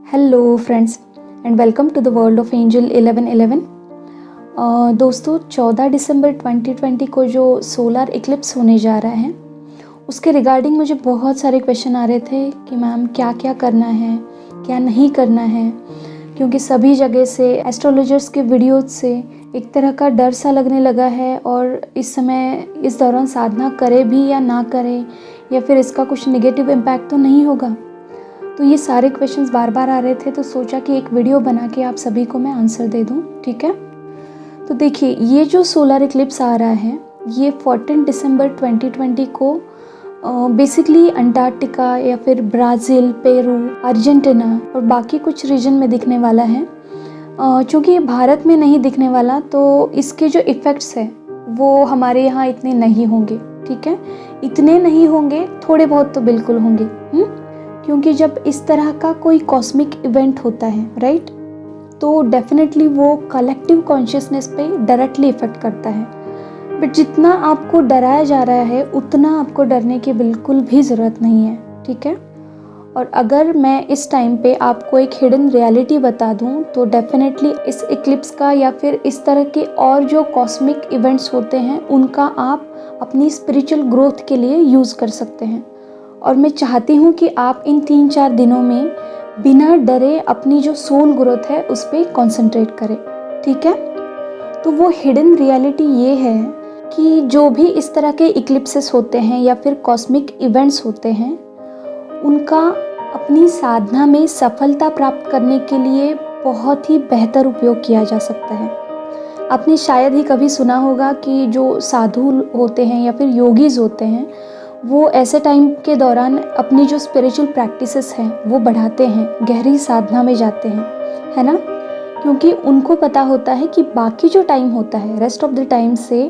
Hello friends and welcome to the world of Angel 1111। दोस्तों 14 दिसंबर 2020 को जो सोलर इक्लिप्स होने जा रहा है उसके रिगार्डिंग मुझे बहुत सारे क्वेश्चन आ रहे थे कि मैम क्या क्या करना है, क्या नहीं करना है, क्योंकि सभी जगह से एस्ट्रोलॉजर्स के वीडियोज से एक तरह का डर सा लगने लगा है और इस समय इस दौरान साधना करे भी या ना करे या फिर इसका कुछ नेगेटिव इम्पैक्ट तो नहीं होगा। तो ये सारे क्वेश्चंस बार बार आ रहे थे, तो सोचा कि एक वीडियो बना के आप सभी को मैं आंसर दे दूं। ठीक है, तो देखिए ये जो सोलर इक्लिप्स आ रहा है ये 14 दिसंबर 2020 को बेसिकली अंटार्कटिका या फिर ब्राज़ील, पेरू, अर्जेंटीना और बाकी कुछ रीजन में दिखने वाला है। चूँकि ये भारत में नहीं दिखने वाला तो इसके जो इफ़ेक्ट्स हैं वो हमारे यहाँ इतने नहीं होंगे। ठीक है, इतने नहीं होंगे, थोड़े बहुत तो बिल्कुल होंगे। क्योंकि जब इस तरह का कोई कॉस्मिक इवेंट होता है राइट, तो डेफिनेटली वो कलेक्टिव कॉन्शियसनेस पे डायरेक्टली इफेक्ट करता है। बट जितना आपको डराया जा रहा है उतना आपको डरने की बिल्कुल भी ज़रूरत नहीं है। ठीक है, और अगर मैं इस टाइम पे आपको एक हिडन रियलिटी बता दूं तो डेफिनेटली इस इक्लिप्स का या फिर इस तरह के और जो कॉस्मिक इवेंट्स होते हैं उनका आप अपनी स्पिरिचुअल ग्रोथ के लिए यूज़ कर सकते हैं। और मैं चाहती हूँ कि आप इन 3-4 दिनों में बिना डरे अपनी जो सोल ग्रोथ है उस पर कॉन्सेंट्रेट करें। ठीक है, तो वो हिडन रियलिटी ये है कि जो भी इस तरह के इक्लिप्सेस होते हैं या फिर कॉस्मिक इवेंट्स होते हैं उनका अपनी साधना में सफलता प्राप्त करने के लिए बहुत ही बेहतर उपयोग किया जा सकता है। आपने शायद ही कभी सुना होगा कि जो साधु होते हैं या फिर योगीज होते हैं वो ऐसे टाइम के दौरान अपनी जो स्पिरिचुअल प्रैक्टिसेस हैं वो बढ़ाते हैं, गहरी साधना में जाते हैं, है ना। क्योंकि उनको पता होता है कि बाकी जो टाइम होता है रेस्ट ऑफ द टाइम से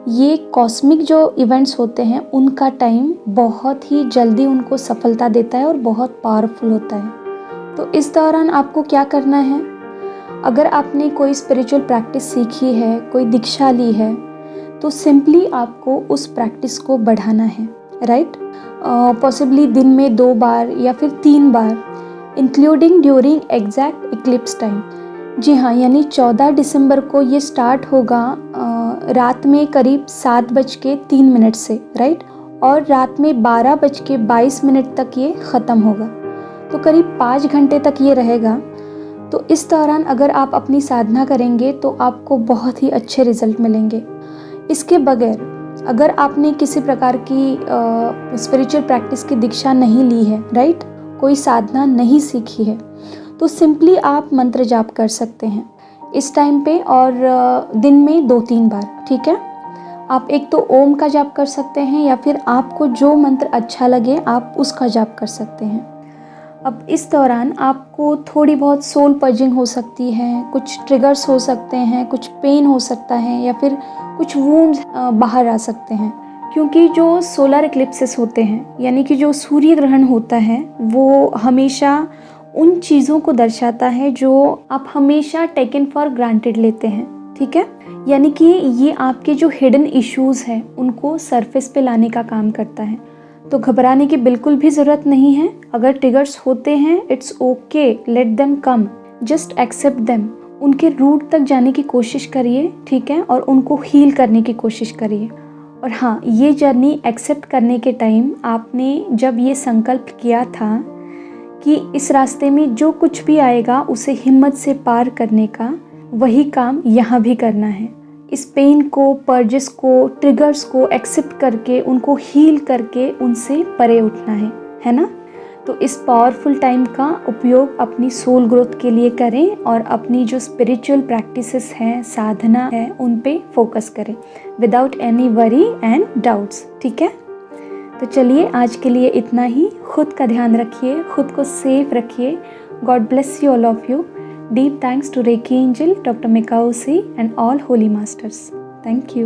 ये कॉस्मिक जो इवेंट्स होते हैं उनका टाइम बहुत ही जल्दी उनको सफलता देता है और बहुत पावरफुल होता है। तो इस दौरान आपको क्या करना है, अगर आपने कोई स्पिरिचुअल प्रैक्टिस सीखी है, कोई दीक्षा ली है, तो सिंपली आपको उस प्रैक्टिस को बढ़ाना है राइट। पॉसिबली दिन में 2 बार या फिर 3 बार, including during exact eclipse time. जी हाँ, यानी 14 दिसंबर को ये स्टार्ट होगा रात में करीब 7:03 से राइट, और रात में 12:22 तक ये ख़त्म होगा। तो करीब 5 घंटे तक ये रहेगा। तो इस दौरान अगर आप अपनी साधना करेंगे तो आपको बहुत ही अच्छे रिजल्ट मिलेंगे। इसके बगैर अगर आपने किसी प्रकार की स्पिरिचुअल प्रैक्टिस की दीक्षा नहीं ली है राइट, कोई साधना नहीं सीखी है, तो सिंपली आप मंत्र जाप कर सकते हैं इस टाइम पे और दिन में 2-3 बार। ठीक है, आप एक तो ओम का जाप कर सकते हैं या फिर आपको जो मंत्र अच्छा लगे आप उसका जाप कर सकते हैं। अब इस दौरान आपको थोड़ी बहुत सोल पर्जिंग हो सकती है, कुछ ट्रिगर्स हो सकते हैं, कुछ पेन हो सकता है या फिर कुछ वूंड्स बाहर आ सकते हैं। क्योंकि जो सोलर इक्लिप्सेस होते हैं यानी कि जो सूर्य ग्रहण होता है वो हमेशा उन चीज़ों को दर्शाता है जो आप हमेशा टेकन फॉर ग्रांटेड लेते हैं। ठीक है, यानी कि ये आपके जो हिडन इश्यूज़ हैं उनको सरफेस पे लाने का काम करता है। तो घबराने की बिल्कुल भी ज़रूरत नहीं है। अगर ट्रिगर्स होते हैं it's okay, let them come, just accept them. उनके रूट तक जाने की कोशिश करिए, ठीक है, और उनको हील करने की कोशिश करिए। और हाँ, ये जर्नी एक्सेप्ट करने के टाइम आपने जब ये संकल्प किया था कि इस रास्ते में जो कुछ भी आएगा उसे हिम्मत से पार करने का, वही काम यहाँ भी करना है। इस पेन को, पर्जेस को, ट्रिगर्स को एक्सेप्ट करके उनको हील करके उनसे परे उठना है ना। तो इस पावरफुल टाइम का उपयोग अपनी सोल ग्रोथ के लिए करें और अपनी जो स्पिरिचुअल प्रैक्टिसेस हैं, साधना है, उन पे फोकस करें without any worry and doubts. ठीक है, तो चलिए आज के लिए इतना ही। खुद का ध्यान रखिए, खुद को सेफ रखिए। God bless you all of you. Deep thanks to Reiki Angel, Dr. Mikao C, and all Holy Masters. Thank you.